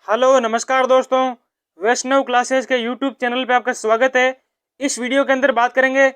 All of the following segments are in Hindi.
हेलो नमस्कार दोस्तों, वैष्णव क्लासेस के यूट्यूब चैनल पे आपका स्वागत है। इस वीडियो के अंदर बात करेंगे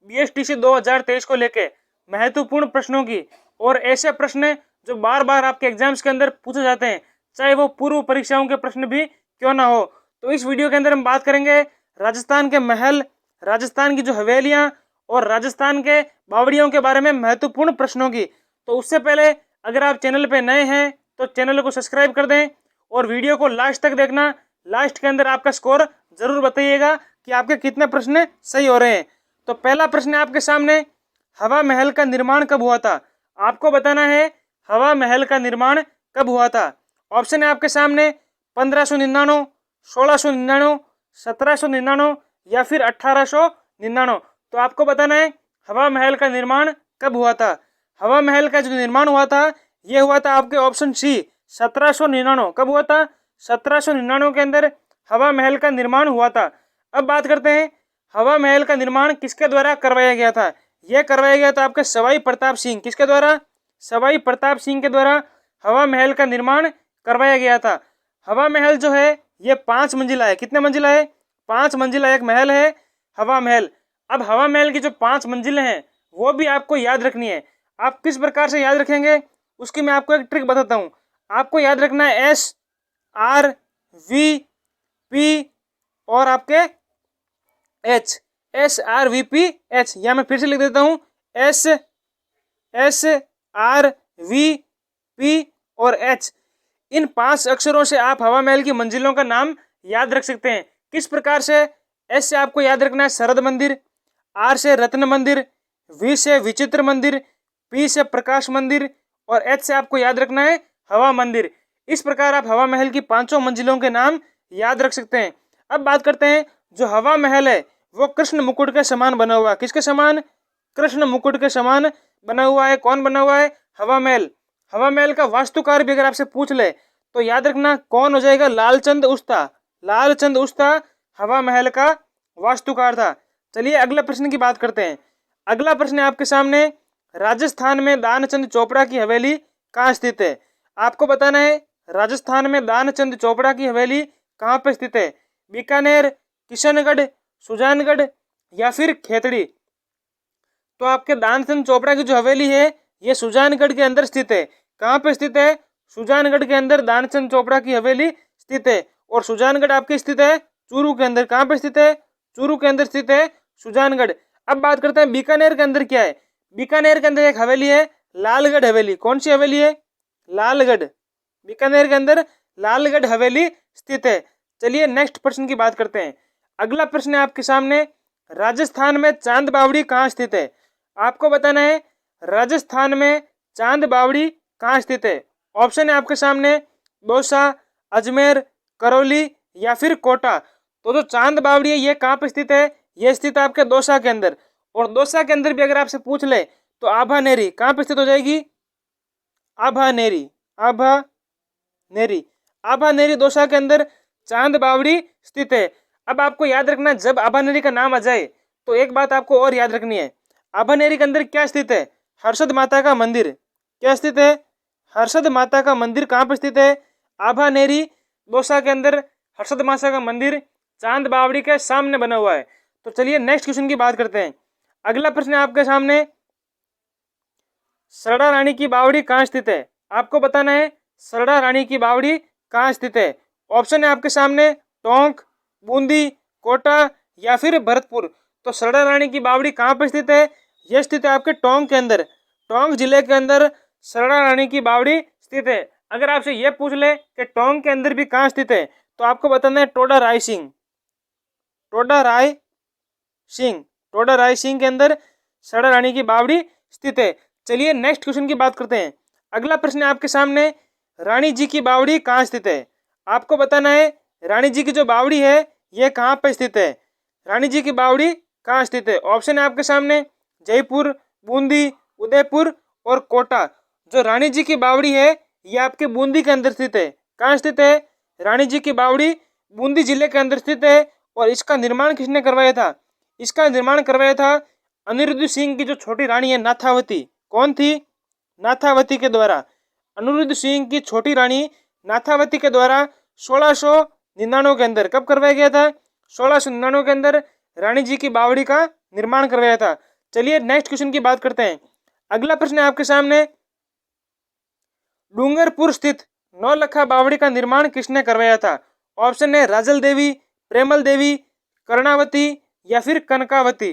बीएसटीसी 2023 को लेके महत्वपूर्ण प्रश्नों की और ऐसे प्रश्न जो बार बार आपके एग्जाम्स के अंदर पूछे जाते हैं, चाहे वो पूर्व परीक्षाओं के प्रश्न भी क्यों ना हो। तो इस वीडियो के अंदर हम बात करेंगे राजस्थान के महल, राजस्थान की जो हवेलियाँ और राजस्थान के बावड़ियों के बारे में महत्वपूर्ण प्रश्नों की। तो उससे पहले अगर आप चैनल पर नए हैं तो चैनल को सब्सक्राइब कर दें और वीडियो को लास्ट तक देखना। लास्ट के अंदर आपका स्कोर जरूर बताइएगा कि आपके कितने प्रश्न सही हो रहे हैं। तो पहला प्रश्न है आपके सामने, हवा महल का निर्माण कब हुआ था? आपको बताना है हवा महल का निर्माण कब हुआ था। ऑप्शन है आपके सामने 1599, 1699, 1799 या फिर 1899। तो आपको बताना है हवा महल का निर्माण कब हुआ था। हवा महल का जो निर्माण हुआ था यह हुआ था आपके ऑप्शन सी 1799। कब हुआ था? 1799 के अंदर हवा महल का निर्माण हुआ था। अब बात करते हैं हवा महल का निर्माण किसके द्वारा करवाया गया था। यह करवाया गया था आपके सवाई प्रताप सिंह। किसके द्वारा? सवाई प्रताप सिंह के द्वारा हवा महल का निर्माण करवाया गया था। हवा महल जो है ये 5 मंजिला है। कितने मंजिला है? 5 मंजिला एक महल है हवा महल। अब हवा महल की जो 5 मंजिलें हैं वो भी आपको याद रखनी है। आप किस प्रकार से याद रखेंगे उसकी मैं आपको एक ट्रिक बताता हूँ। आपको याद रखना है SRVP और आपके SRVP या मैं फिर से लिख देता हूँ SRVP और H। इन 5 अक्षरों से आप हवा महल की मंजिलों का नाम याद रख सकते हैं। किस प्रकार से? S से आपको याद रखना है शरद मंदिर, R से रत्न मंदिर, V से विचित्र मंदिर, P से प्रकाश मंदिर और H से आपको याद रखना है हवा मंदिर। इस प्रकार आप हवा महल की 5 मंजिलों के नाम याद रख सकते हैं। अब बात करते हैं जो हवा महल है वो कृष्ण मुकुट के समान बना हुआ है। किसके समान? कृष्ण मुकुट के समान बना हुआ है। कौन बना हुआ है? हवा महल। हवा महल का वास्तुकार भी अगर आपसे पूछ ले तो याद रखना कौन हो जाएगा? लालचंद उस्ता। लालचंद उस्ता हवा महल का वास्तुकार था। चलिए अगले प्रश्न की बात करते हैं। अगला प्रश्न है आपके सामने, राजस्थान में दानचंद चोपड़ा की हवेली कहाँ स्थित है? आपको बताना है राजस्थान में दानचंद चोपड़ा की हवेली कहाँ पे स्थित है। बीकानेर, किशनगढ़, सुजानगढ़ या फिर खेतड़ी। तो आपके दानचंद चोपड़ा की जो हवेली है ये सुजानगढ़ के अंदर स्थित है। कहाँ पे स्थित है? सुजानगढ़ के अंदर दानचंद चोपड़ा की हवेली स्थित है। और सुजानगढ़ आपकी स्थित है चूरू के अंदर। कहाँ पे स्थित है? चूरू के अंदर स्थित है सुजानगढ़। अब बात करते हैं बीकानेर के अंदर क्या है। बीकानेर के अंदर एक हवेली है लालगढ़ हवेली। कौन सी हवेली है? लालगढ़। बीकानेर के अंदर लालगढ़ हवेली स्थित है। चलिए नेक्स्ट प्रश्न की बात करते हैं। अगला प्रश्न है आपके सामने, राजस्थान में चांद बावड़ी कहाँ स्थित है? आपको बताना है राजस्थान में चांद बावड़ी कहाँ स्थित है। ऑप्शन है आपके सामने दौसा, अजमेर, करौली या फिर कोटा। तो जो चांद बावड़ी है ये कहाँ पे स्थित है? ये स्थित है आपके दौसा के अंदर। और दौसा के अंदर भी अगर आपसे पूछ ले तो आभानेरी कहाँ पे स्थित हो जाएगी? आभानेरी। आभानेरी दौसा के अंदर चांद बावड़ी स्थित है। अब आपको याद रखना जब आभानेरी का नाम आ जाए तो एक बात आपको और याद रखनी है। आभानेरी के अंदर क्या स्थित है? हर्षद माता का मंदिर। क्या स्थित है? हर्षद माता का मंदिर कहाँ पे स्थित है? आभानेरी दौसा के अंदर हर्षद माता का मंदिर चांद बावड़ी के सामने बना हुआ है। तो चलिए नेक्स्ट क्वेश्चन की बात करते हैं। अगला प्रश्न है आपके सामने, सरड़ा रानी की बावड़ी कहाँ स्थित है? आपको बताना है सरड़ा रानी की बावड़ी कहाँ स्थित है। ऑप्शन है आपके सामने टोंक, बूंदी, कोटा या फिर भरतपुर। तो सरड़ा रानी की बावड़ी कहाँ पर स्थित है? यह स्थित है आपके टोंक के अंदर। टोंक जिले के अंदर सरड़ा रानी की बावड़ी स्थित है। अगर आपसे यह पूछ ले कि टोंक के अंदर भी कहाँ स्थित है तो आपको बताना है टोडा राय सिंह। टोडा राय सिंह के अंदर सरड़ा रानी की बावड़ी स्थित है। चलिए नेक्स्ट क्वेश्चन की बात करते हैं। अगला प्रश्न है आपके सामने, रानी जी की बावड़ी कहाँ स्थित है? आपको बताना है रानी जी की जो बावड़ी है ये कहाँ पे स्थित है। रानी जी की बावड़ी कहाँ स्थित है? ऑप्शन है आपके सामने जयपुर, बूंदी, उदयपुर और कोटा। जो रानी जी की बावड़ी है ये आपके बूंदी के अंदर स्थित है। कहाँ स्थित है? रानी जी की बावड़ी बूंदी जिले के अंदर स्थित है। और इसका निर्माण किसने करवाया था? इसका निर्माण करवाया था अनिरुद्ध सिंह की जो छोटी रानी है नाथावती। कौन थी? नाथावती के द्वारा। अनिरुद्ध सिंह की छोटी रानी नाथावती के द्वारा 1699 के अंदर। कब करवाया गया था? 1699 के अंदर रानी जी की बावड़ी का निर्माण करवाया था। चलिए नेक्स्ट क्वेश्चन की बात करते हैं। अगला प्रश्न है आपके सामने, डूंगरपुर स्थित नौलखा बावड़ी का निर्माण किसने करवाया था? ऑप्शन है राजल देवी, प्रेमल देवी, कर्णावती या फिर कनकावती।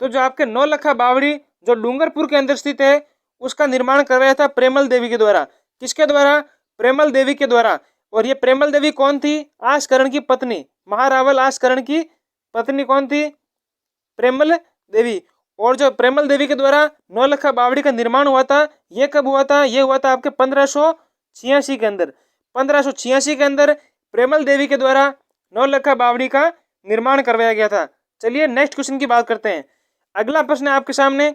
तो जो आपके नौलखा बावड़ी जो डूंगरपुर के अंदर स्थित है उसका निर्माण करवाया था प्रेमल देवी के द्वारा। किसके द्वारा? प्रेमल देवी के द्वारा। और ये प्रेमल देवी कौन थी? आशकरण की पत्नी, महारावल आशकरण की पत्नी कौन थी? प्रेमल देवी। और जो प्रेमल देवी के द्वारा नौलखा बावड़ी का निर्माण हुआ था, ये कब हुआ था? ये हुआ था आपके 1586 के अंदर। 1586 के अंदर प्रेमल देवी के द्वारा नौलखा बावड़ी का निर्माण करवाया गया था। चलिए नेक्स्ट क्वेश्चन की बात करते हैं। अगला प्रश्न है आपके सामने,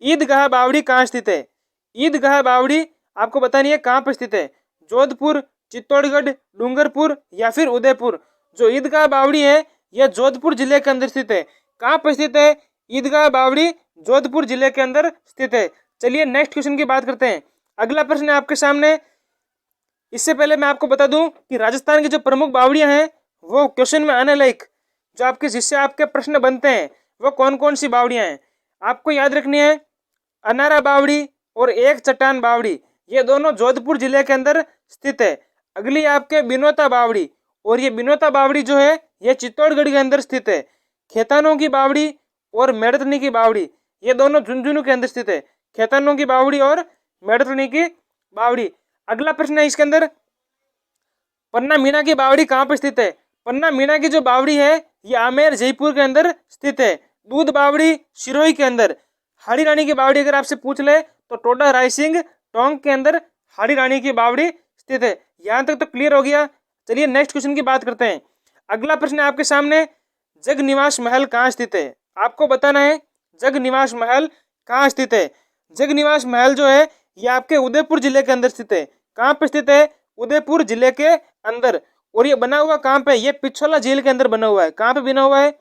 ईदगाह बावड़ी कहाँ स्थित है? ईदगाह बावड़ी आपको बतानी है कहाँ पर स्थित है। जोधपुर, चित्तौड़गढ़, डूंगरपुर या फिर उदयपुर। जो ईदगाह बावड़ी है यह जोधपुर जिले के अंदर स्थित है। कहाँ पर स्थित है? ईदगाह बावड़ी जोधपुर जिले के अंदर स्थित है। चलिए नेक्स्ट क्वेश्चन की बात करते हैं। अगला प्रश्न है आपके सामने। इससे पहले मैं आपको बता दूं कि राजस्थान की जो प्रमुख बावड़ियां हैं वो क्वेश्चन में आने लायक जो आपके जिससे आपके प्रश्न बनते हैं वो कौन कौन सी बावड़ियां हैं आपको याद रखनी है। अनारा बावड़ी और एक चट्टान बावड़ी, ये दोनों जोधपुर जिले के अंदर स्थित है। अगली आपके बिनोता बावड़ी, और ये बिनोता बावड़ी जो है ये चित्तौड़गढ़ के अंदर स्थित है। खेतानों की बावड़ी और मेड़तनी की बावड़ी, ये दोनों झुंझुनू के अंदर स्थित है। खेतानों की बावड़ी और मेड़तनी की बावड़ी। अगला प्रश्न है इसके अंदर, पन्ना मीणा की बावड़ी कहाँ पर स्थित है? पन्ना मीणा की जो बावड़ी है ये आमेर जयपुर के अंदर स्थित है। दूध बावड़ी सिरोही के अंदर। हाड़ी रानी की बावड़ी अगर आपसे पूछ ले तो टोडा रायसिंह टोंक के अंदर हाड़ी रानी की बावड़ी स्थित है। यहाँ तक तो क्लियर हो गया। चलिए नेक्स्ट क्वेश्चन की बात करते हैं। अगला प्रश्न है आपके सामने, जग निवास महल कहाँ स्थित है? आपको बताना है जग निवास महल कहाँ स्थित है। जग निवास महल जो है ये आपके उदयपुर जिले के अंदर स्थित है। कहाँ पे स्थित है? उदयपुर जिले के अंदर। और ये बना हुआ कहाँ पे? ये पिछोला झील के अंदर बना हुआ है। कहाँ पे बना हुआ है?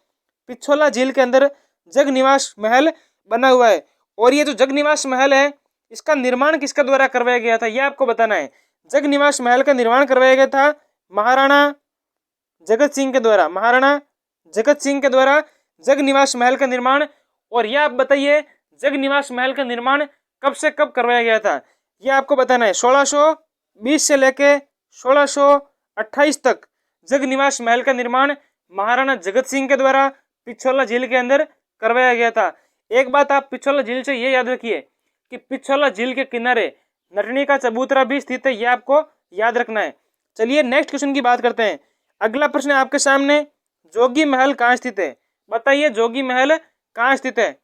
पिछोला झील के अंदर जग निवास महल बना हुआ है। और ये जो जग निवास महल है इसका निर्माण किसके द्वारा करवाया गया था ये आपको बताना है। जग निवास महल का निर्माण करवाया गया था महाराणा जगत सिंह के द्वारा। महाराणा जगत सिंह के द्वारा जग निवास महल का निर्माण। और यह आप बताइए जग निवास महल का निर्माण कब से कब करवाया गया था ये आपको बताना है। 1620 से लेके 1628 तक जग निवास महल का निर्माण महाराणा जगत सिंह के द्वारा पिछोला झील के अंदर करवाया गया था। एक बात आप पिछोला झील से ये याद रखिए कि पिछोला झील के किनारे नटनी का चबूतरा भी स्थित है, ये आपको याद रखना है। चलिए नेक्स्ट क्वेश्चन की बात करते हैं। अगला प्रश्न है आपके सामने, जोगी महल कहाँ स्थित है? बताइए जोगी महल कहाँ स्थित है।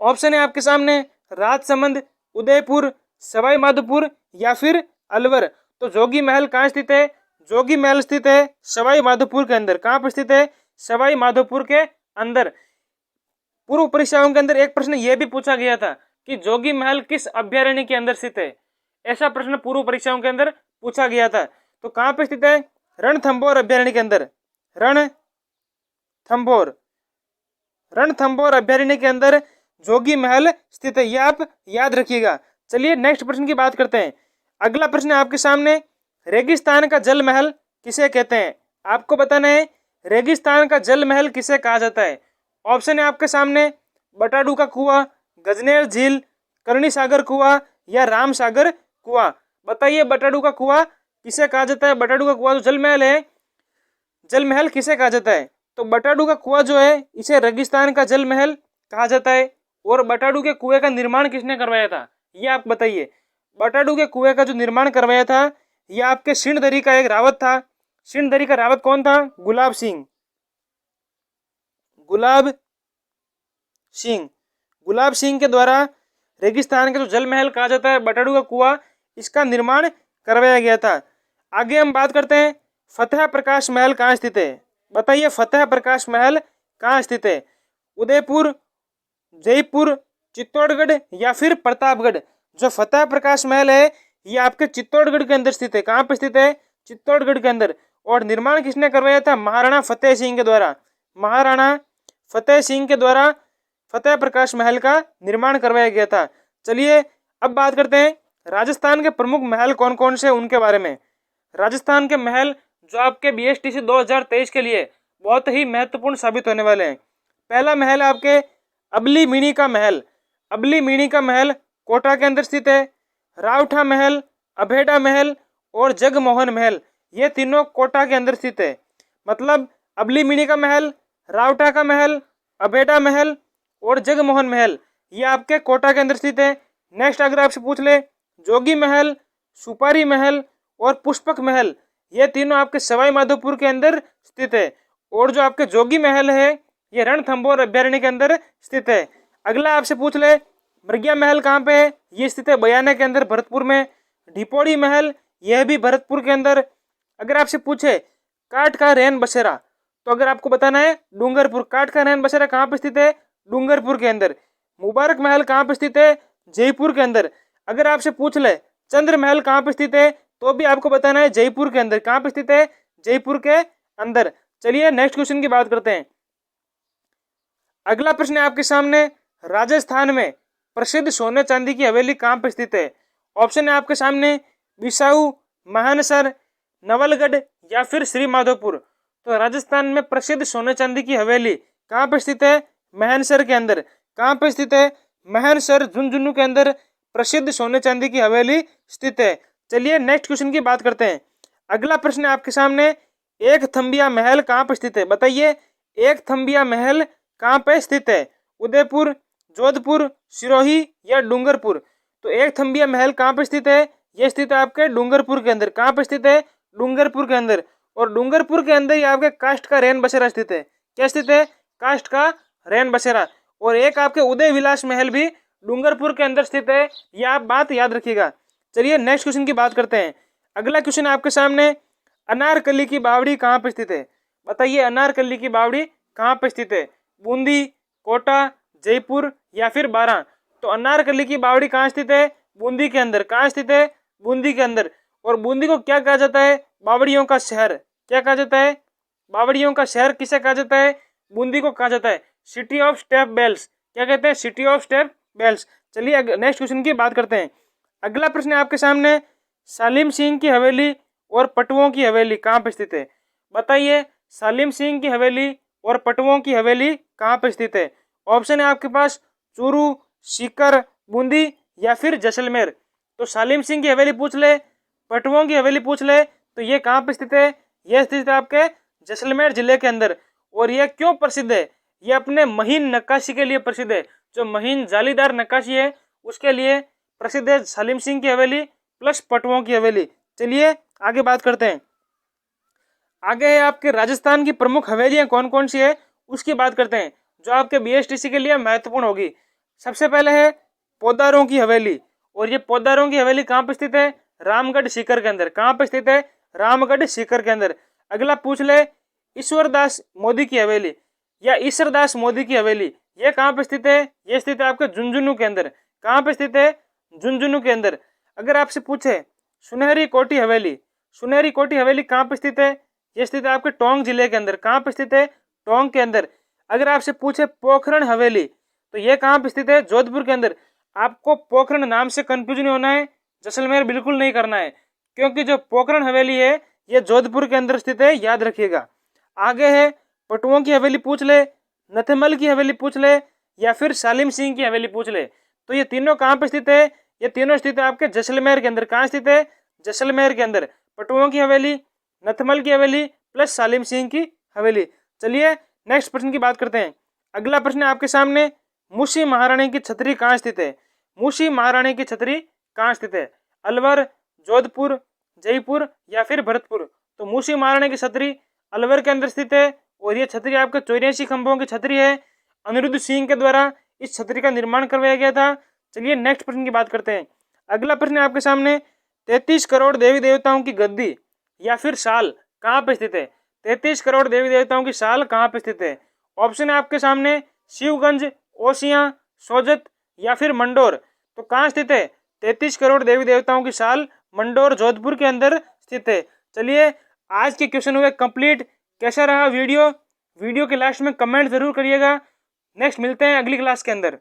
ऑप्शन है आपके सामने राजसमंद, उदयपुर, सवाई माधोपुर या फिर अलवर। तो जोगी महल कहाँ स्थित है? जोगी महल स्थित है सवाई माधोपुर के अंदर। कहाँ पर स्थित है? सवाई माधोपुर के अंदर। पूर्व परीक्षाओं के अंदर एक प्रश्न यह भी पूछा गया था कि जोगी महल किस अभ्यारण्य के अंदर स्थित है। ऐसा प्रश्न पूर्व परीक्षाओं के अंदर पूछा गया था। तो कहाँ पे स्थित है? रणथंभौर अभ्यारण्य के अंदर। रणथंभौर अभ्यारण्य के अंदर जोगी महल स्थित है, यह आप याद रखिएगा। चलिए नेक्स्ट प्रश्न की बात करते हैं। अगला प्रश्न है आपके सामने, रेगिस्तान का जल महल किसे कहते हैं? आपको बताना है रेगिस्तान का जल महल किसे कहा जाता है। ऑप्शन है आपके सामने बटाडू का कुआं, गजनेर झील, करणी सागर कुआं या राम सागर कुआं। बताइए बटाडू का कुआं किसे कहा जाता है? बटाडू का कुआं जो जल महल है, जल महल किसे कहा जाता है? तो बटाडू का कुआं जो है इसे रेगिस्तान का जल महल कहा जाता है। और बटाडू के कुएं का निर्माण किसने करवाया था ये आप बताइए। बटाडू के कुएं का जो निर्माण करवाया था यह आपके सिंहदरी का एक रावत था। सिंहदरी का रावत कौन था? गुलाब सिंह। गुलाब सिंह के द्वारा रेगिस्तान का जो जल महल कहा जाता है बटाडू का कुआं, इसका निर्माण करवाया गया था। आगे हम बात करते हैं फतेह प्रकाश महल कहाँ स्थित है। बताइए फतेह प्रकाश महल कहाँ स्थित है? उदयपुर, जयपुर, चित्तौड़गढ़ या फिर प्रतापगढ़। जो फतेह प्रकाश महल है ये आपके चित्तौड़गढ़ के अंदर स्थित है। कहाँ पर स्थित है? चित्तौड़गढ़ के अंदर। और निर्माण किसने करवाया था? महाराणा फतेह सिंह के द्वारा। महाराणा फतेह सिंह के द्वारा फतेह प्रकाश महल का निर्माण करवाया गया था। चलिए अब बात करते हैं राजस्थान के प्रमुख महल कौन कौन से उनके बारे में। राजस्थान के महल जो आपके BSTC 2023 के लिए बहुत ही महत्वपूर्ण साबित होने वाले हैं। पहला महल है आपके अबली मिनी का महल। अबली मिनी का महल कोटा के अंदर स्थित है। रावठा महल, अभेटा महल और जगमोहन महल, ये तीनों कोटा के अंदर स्थित है। मतलब अबली मिनी का महल, रावटा का महल, अभेटा महल और जगमोहन महल, ये आपके कोटा के अंदर स्थित है। नेक्स्ट अगर आपसे पूछ ले जोगी महल, सुपारी महल और पुष्पक महल, ये तीनों आपके सवाई माधोपुर के अंदर स्थित है। और जो आपके जोगी महल है ये रणथंभौर अभ्यारण्य के अंदर स्थित है। अगला आपसे पूछ ले मृग्या महल कहाँ पे है, ये स्थित है बयाना के अंदर भरतपुर में। ढिपोड़ी महल, यह भी भरतपुर के अंदर। अगर आपसे पूछे काठ का रैन बसेरा, तो अगर आपको बताना है डूंगरपुर। काठ का रैन बसेरा कहाँ पे स्थित है, डूंगरपुर के अंदर। मुबारक महल कहाँ पे स्थित है, जयपुर के अंदर। अगर आपसे पूछ ले चंद्र महल कहाँ पे स्थित है, तो भी आपको बताना है जयपुर के अंदर। कहाँ पे स्थित है, जयपुर के अंदर। चलिए नेक्स्ट क्वेश्चन की बात करते हैं। अगला प्रश्न है आपके सामने, राजस्थान में प्रसिद्ध सोने चांदी की हवेली कहाँ पे स्थित है। ऑप्शन है आपके सामने बिसाऊ, मानसर, नवलगढ़ या फिर श्री माधोपुर। तो राजस्थान में प्रसिद्ध सोने चांदी की हवेली कहाँ पे स्थित है, मानसर के अंदर। कहाँ पे स्थित है, मानसर झुंझुनू के अंदर प्रसिद्ध सोने चांदी की हवेली स्थित है। चलिए नेक्स्ट क्वेश्चन की बात करते हैं। अगला प्रश्न है आपके सामने, एक थम्बिया महल कहाँ पे स्थित है। बताइए एक थम्बिया महल कहाँ पे स्थित है, उदयपुर, जोधपुर, सिरोही या डूंगरपुर। तो एक थम्बिया महल कहाँ पे स्थित है, यह स्थित है आपके डूंगरपुर के अंदर। कहाँ पे स्थित है, डूंगरपुर के अंदर। और डूंगरपुर के अंदर ही आपके काष्ठ का रैन बसेरा स्थित है। क्या स्थित है, काष्ठ का रैन बसेरा। और एक आपके उदय विलास महल भी डूंगरपुर के अंदर स्थित है, यह आप बात याद रखिएगा। चलिए नेक्स्ट क्वेश्चन की बात करते हैं। अगला क्वेश्चन आपके सामने, अनारकली की बावड़ी कहाँ पे स्थित है। बताइए अनारकली की बावड़ी कहाँ पे स्थित है, बूंदी, कोटा, जयपुर या फिर बारां। तो अनारकली की बावड़ी कहाँ स्थित है, बूंदी के अंदर। कहाँ स्थित है, बूंदी के अंदर। और बूंदी को क्या कहा जाता है, बावड़ियों का शहर। क्या कहा जाता है, बावड़ियों का शहर किसे कहा जाता है, बूंदी को कहा जाता है। सिटी ऑफ स्टेप बेल्स, क्या कहते हैं, सिटी ऑफ स्टेप बेल्स। चलिए नेक्स्ट क्वेश्चन की बात करते हैं। अगला प्रश्न है आपके सामने, सालिम सिंह की हवेली और पटवों की हवेली कहाँ पे स्थित है। बताइए सालिम सिंह की हवेली और पटवों की हवेली कहाँ पे स्थित है। ऑप्शन है आपके पास चूरू, सीकर, बूंदी या फिर जैसलमेर। तो सालिम सिंह की हवेली पूछ ले, पटवों की हवेली पूछ ले, तो ये कहाँ पे स्थित है, यह स्थित है आपके जैसलमेर जिले के अंदर। और यह क्यों प्रसिद्ध है, यह अपने महीन नक्काशी के लिए प्रसिद्ध है। जो महीन जालीदार नक्काशी है उसके लिए प्रसिद्ध है सालिम सिंह की हवेली प्लस पटवों की हवेली। चलिए आगे बात करते हैं। आगे है आपके राजस्थान की प्रमुख हवेलियां कौन कौन सी है उसकी बात करते हैं, जो आपके BSTC के लिए महत्वपूर्ण होगी। सबसे पहले है पोदारों की हवेली। और ये पोदारों की हवेली कहाँ पे स्थित है, रामगढ़ सीकर के अंदर। कहाँ पे स्थित है, रामगढ़ सीकर के अंदर। अगला पूछ ले ईश्वरदास मोदी की हवेली या ईश्वरदास मोदी की हवेली, ये कहाँ पे स्थित है, ये स्थित है आपके झुंझुनू के अंदर। कहाँ पे स्थित है, झुंझुनू के अंदर। अगर आपसे पूछे सुनहरी कोटी हवेली, सुनहरी कोटी हवेली कहाँ पे स्थित है, ये स्थित है आपके टोंक जिले के अंदर। कहाँ पे स्थित है, टोंक के अंदर। अगर आपसे पूछे पोखरण हवेली, तो ये कहाँ पे स्थित है, जोधपुर के अंदर। आपको पोखरण नाम से कंफ्यूज नहीं होना है, जैसलमेर बिल्कुल नहीं करना है, क्योंकि जो पोखरण हवेली है ये जोधपुर के अंदर स्थित है, याद रखिएगा। आगे है पटुओं की हवेली पूछ ले, नथमल की हवेली पूछ ले या फिर सालिम सिंह की हवेली पूछ ले। तो ये तीनों कहाँ पे स्थित है, ये तीनों स्थित है आपके जैसलमेर के अंदर। कहाँ स्थित है, जैसलमेर के अंदर। पटुओं की हवेली, नथमल की हवेली प्लस सालिम सिंह की हवेली। चलिए नेक्स्ट प्रश्न की बात करते हैं। अगला प्रश्न है आपके सामने, मूसी महारानी की छतरी कहाँ स्थित है। मूसी महारानी की छतरी कहाँ स्थित है, अलवर, जोधपुर, जयपुर या फिर भरतपुर। तो मूसी महारानी की छतरी अलवर के अंदर स्थित है और ये छतरी आपके 84 खंभों की छतरी है। अनिरुद्ध सिंह के द्वारा इस छतरी का निर्माण करवाया गया था। चलिए नेक्स्ट प्रश्न की बात करते हैं। अगला प्रश्न है आपके सामने, 33 करोड़ देवी देवताओं की गद्दी या फिर साल कहाँ पे स्थित है। 33 करोड़ देवी देवताओं की साल कहाँ पे स्थित है। ऑप्शन है आपके सामने शिवगंज, ओसियां, सोजत या फिर मंडोर। तो कहाँ स्थित है, 33 करोड़ देवी देवताओं की साल मंडोर जोधपुर के अंदर स्थित है। चलिए आज के क्वेश्चन हुए कंप्लीट। कैसा रहा वीडियो के लास्ट में कमेंट जरूर करिएगा। नेक्स्ट मिलते हैं अगली क्लास के अंदर।